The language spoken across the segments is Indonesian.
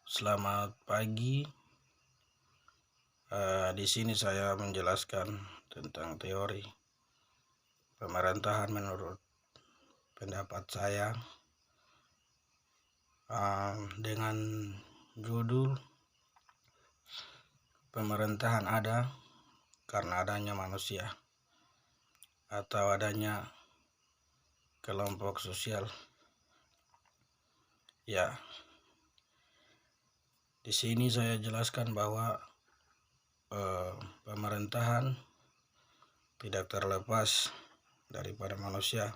Selamat pagi. Di sini saya menjelaskan tentang teori pemerintahan menurut pendapat saya, dengan judul pemerintahan ada karena adanya manusia atau adanya kelompok sosial. Ya, di sini saya jelaskan bahwa pemerintahan tidak terlepas daripada manusia,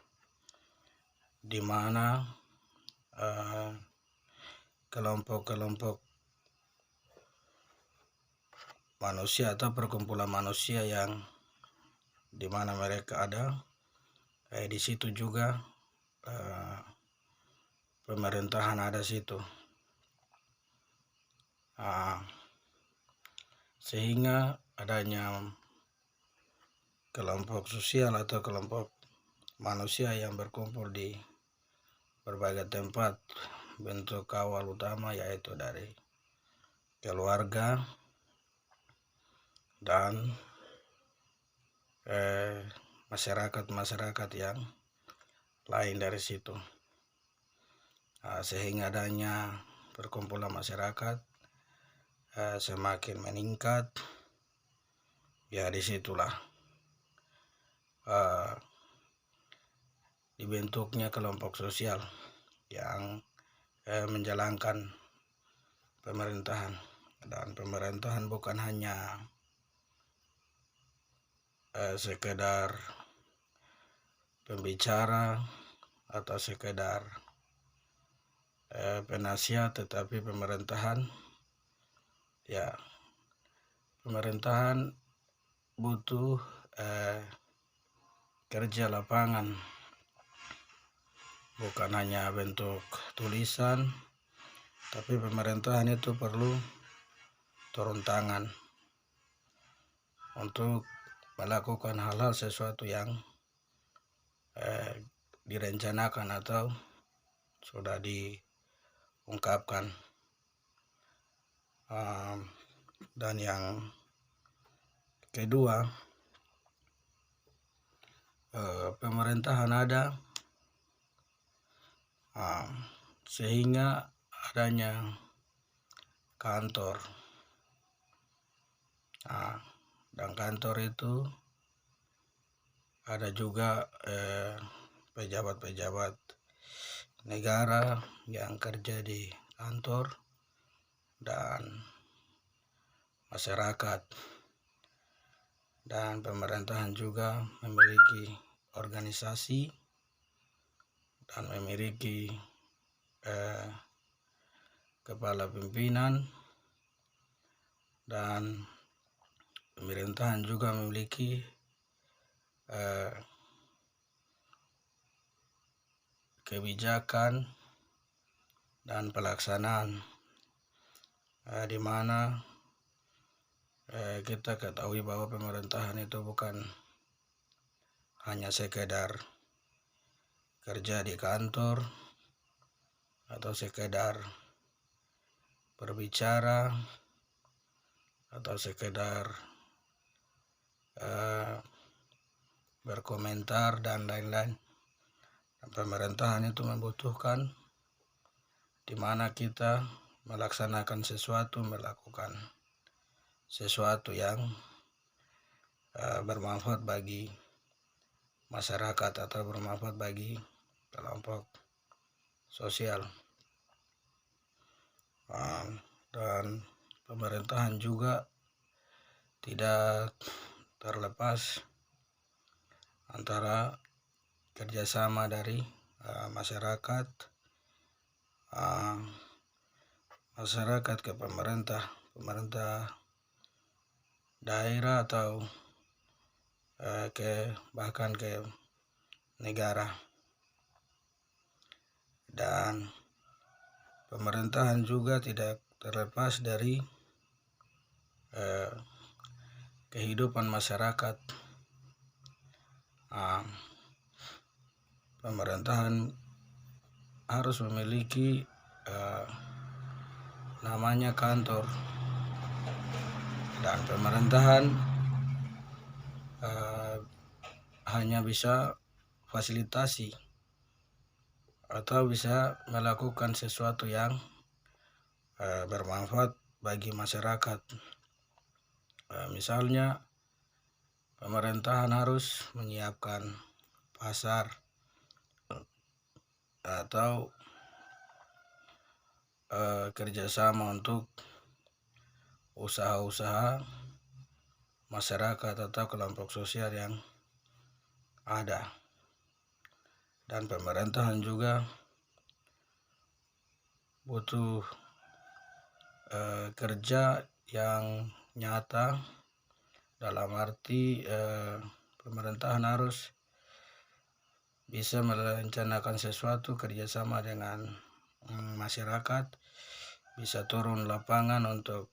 di mana kelompok-kelompok manusia atau perkumpulan manusia yang di mana mereka ada, di situ juga pemerintahan ada situ. Sehingga adanya kelompok sosial atau kelompok manusia yang berkumpul di berbagai tempat, bentuk awal utama yaitu dari keluarga dan masyarakat yang lain dari situ. Sehingga adanya perkumpulan masyarakat semakin meningkat, ya disitulah dibentuknya kelompok sosial yang menjalankan pemerintahan. Dan pemerintahan bukan hanya sekedar pembicara atau sekedar penasihat, tetapi pemerintahan butuh kerja lapangan, bukan hanya bentuk tulisan, tapi pemerintahan itu perlu turun tangan untuk melakukan hal-hal sesuatu yang direncanakan atau sudah diungkapkan. Dan yang kedua, pemerintahan ada sehingga adanya kantor. Dan kantor itu ada juga pejabat-pejabat negara yang kerja di kantor, dan masyarakat. Dan pemerintahan juga memiliki organisasi dan memiliki kepala pimpinan, dan pemerintahan juga memiliki kebijakan dan pelaksanaan, di mana kita ketahui bahwa pemerintahan itu bukan hanya sekedar kerja di kantor atau sekedar berbicara atau sekedar berkomentar dan lain-lain. Pemerintahan itu membutuhkan di mana kita melaksanakan sesuatu, melakukan sesuatu yang bermanfaat bagi masyarakat atau bermanfaat bagi kelompok sosial. Dan pemerintahan juga tidak terlepas antara kerjasama dari masyarakat ke pemerintah daerah atau bahkan ke negara. Dan pemerintahan juga tidak terlepas dari kehidupan masyarakat. Pemerintahan harus memiliki namanya kantor, dan pemerintahan hanya bisa fasilitasi atau bisa melakukan sesuatu yang bermanfaat bagi masyarakat. Misalnya pemerintahan harus menyiapkan pasar atau kerjasama untuk usaha-usaha masyarakat atau kelompok sosial yang ada. Dan pemerintahan juga butuh kerja yang nyata, dalam arti pemerintahan harus bisa merencanakan sesuatu kerjasama dengan masyarakat, bisa turun lapangan untuk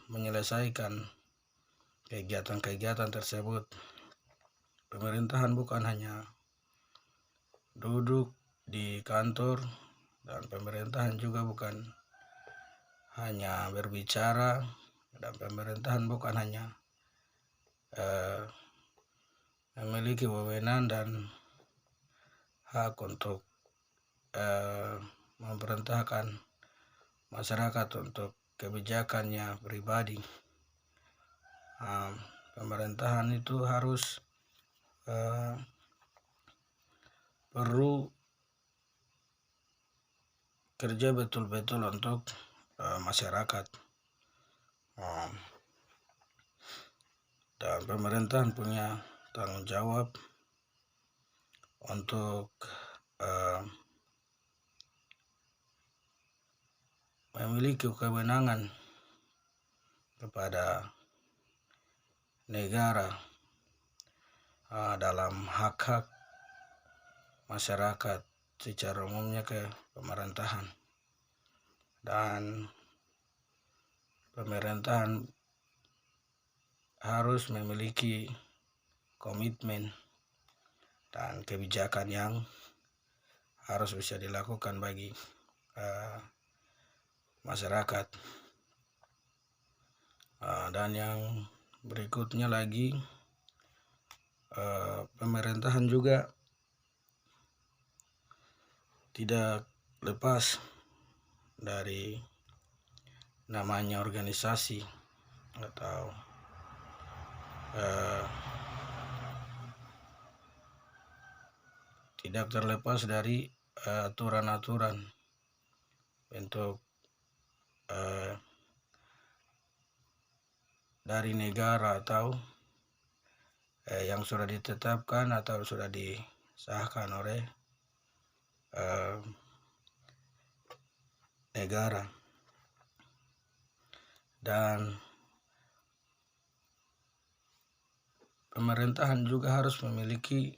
menyelesaikan kegiatan-kegiatan tersebut. Pemerintahan bukan hanya duduk di kantor, dan pemerintahan juga bukan hanya berbicara, dan pemerintahan bukan hanya memiliki wewenang dan hak untuk memerintahkan masyarakat untuk kebijakannya pribadi. Pemerintahan itu harus perlu kerja betul-betul untuk masyarakat. Dan pemerintahan punya tanggung jawab untuk memiliki kewenangan kepada negara dalam hak-hak masyarakat secara umumnya ke pemerintahan. Dan pemerintahan harus memiliki komitmen dan kebijakan yang harus bisa dilakukan bagi masyarakat. Dan yang berikutnya lagi, pemerintahan juga tidak lepas dari namanya organisasi atau tidak terlepas dari aturan-aturan untuk dari negara atau yang sudah ditetapkan atau sudah disahkan oleh negara. Dan pemerintahan juga harus memiliki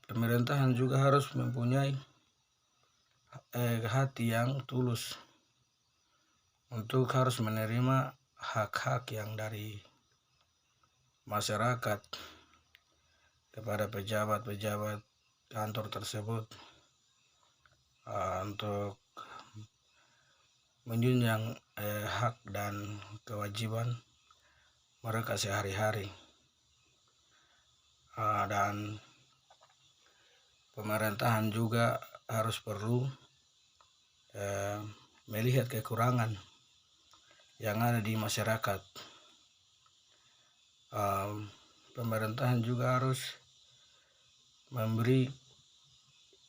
pemerintahan juga harus mempunyai hati yang tulus untuk harus menerima hak-hak yang dari masyarakat kepada pejabat-pejabat kantor tersebut, untuk menjunjang hak dan kewajiban mereka sehari-hari. Dan pemerintahan juga harus perlu melihat kekurangan yang ada di masyarakat. Pemerintahan juga harus memberi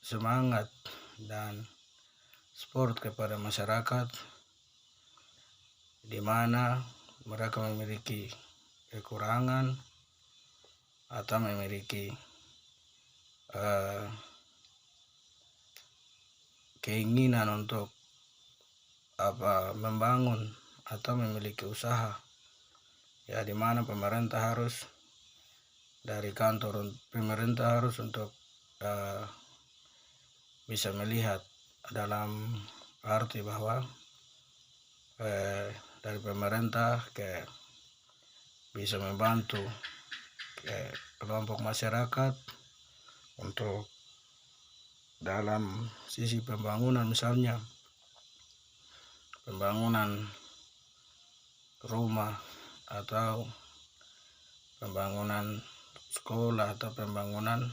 semangat dan support kepada masyarakat di mana mereka memiliki kekurangan atau memiliki keinginan untuk membangun atau memiliki usaha, ya, di mana pemerintah harus dari kantor pemerintah harus untuk bisa melihat dalam arti bahwa dari pemerintah bisa membantu kelompok masyarakat untuk dalam sisi pembangunan, misalnya pembangunan rumah atau pembangunan sekolah atau pembangunan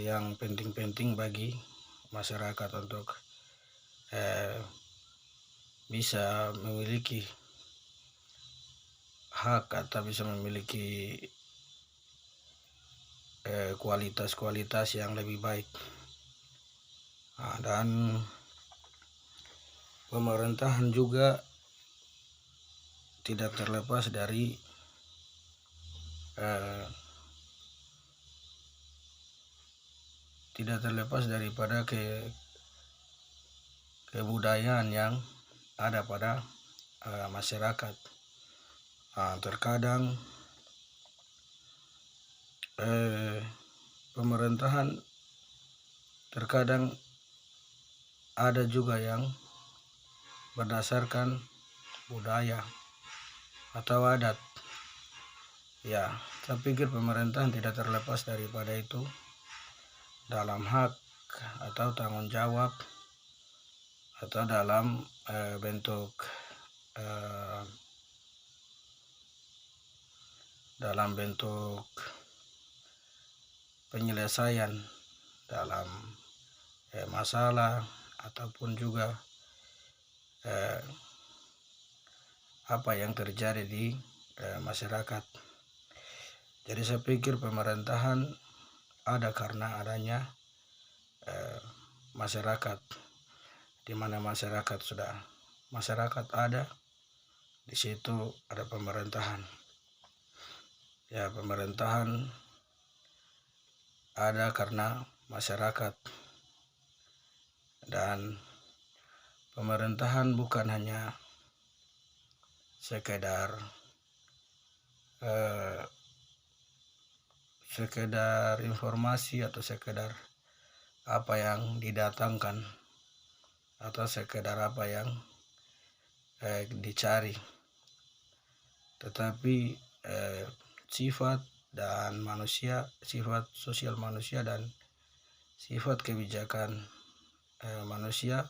yang penting-penting bagi masyarakat untuk bisa memiliki hak atau bisa memiliki kualitas-kualitas yang lebih baik. Dan pemerintahan juga tidak terlepas dari daripada kebudayaan yang ada pada masyarakat. Terkadang pemerintahan terkadang ada juga yang berdasarkan budaya atau adat. Ya, saya pikir pemerintahan tidak terlepas daripada itu dalam hak atau tanggung jawab atau dalam bentuk penyelesaian dalam masalah ataupun juga apa yang terjadi di masyarakat. Jadi saya pikir pemerintahan ada karena adanya masyarakat, di mana masyarakat ada, di situ ada pemerintahan. Ya, pemerintahan ada karena masyarakat, dan pemerintahan bukan hanya sekedar informasi atau sekedar apa yang didatangkan atau sekedar apa yang dicari, tetapi sifat sosial manusia dan sifat kebijakan manusia,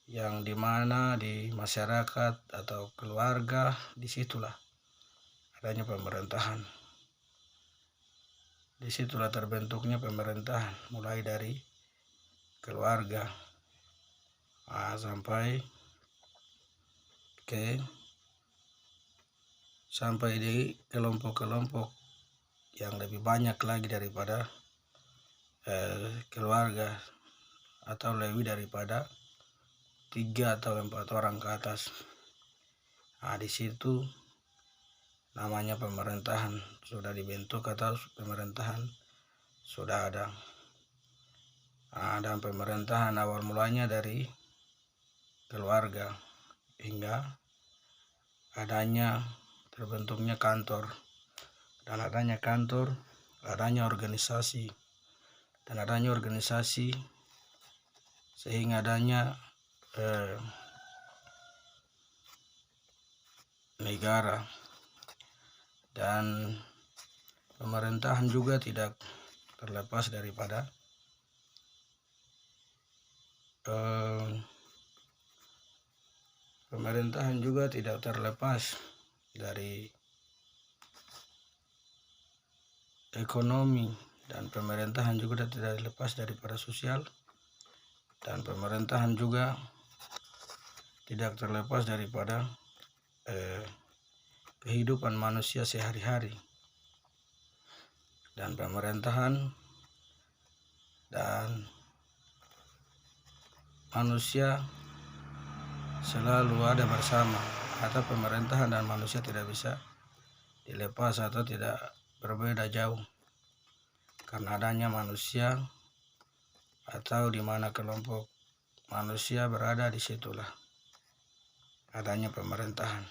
yang dimana di masyarakat atau keluarga, disitulah adanya pemerintahan. Disitulah terbentuknya pemerintahan, mulai dari keluarga sampai di kelompok-kelompok yang lebih banyak lagi daripada keluarga, atau lebih daripada 3 atau 4 orang ke atas. Di situ namanya pemerintahan sudah dibentuk atau pemerintahan sudah ada. Dan pemerintahan awal mulanya dari keluarga hingga terbentuknya kantor, dan adanya kantor, adanya organisasi, dan adanya organisasi sehingga adanya negara. Dan pemerintahan juga tidak terlepas daripada dari ekonomi, dan pemerintahan juga tidak terlepas daripada sosial, dan pemerintahan juga tidak terlepas daripada kehidupan manusia sehari-hari. Dan pemerintahan dan manusia selalu ada bersama, atau pemerintahan dan manusia tidak bisa dilepas atau tidak berbeda jauh, karena adanya manusia atau di mana kelompok manusia berada, disitulah adanya pemerintahan.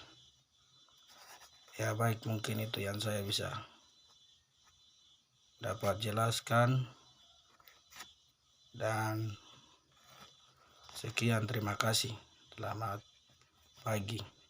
Ya, baik, mungkin itu yang saya bisa dapat jelaskan, dan sekian, terima kasih, selamat pagi.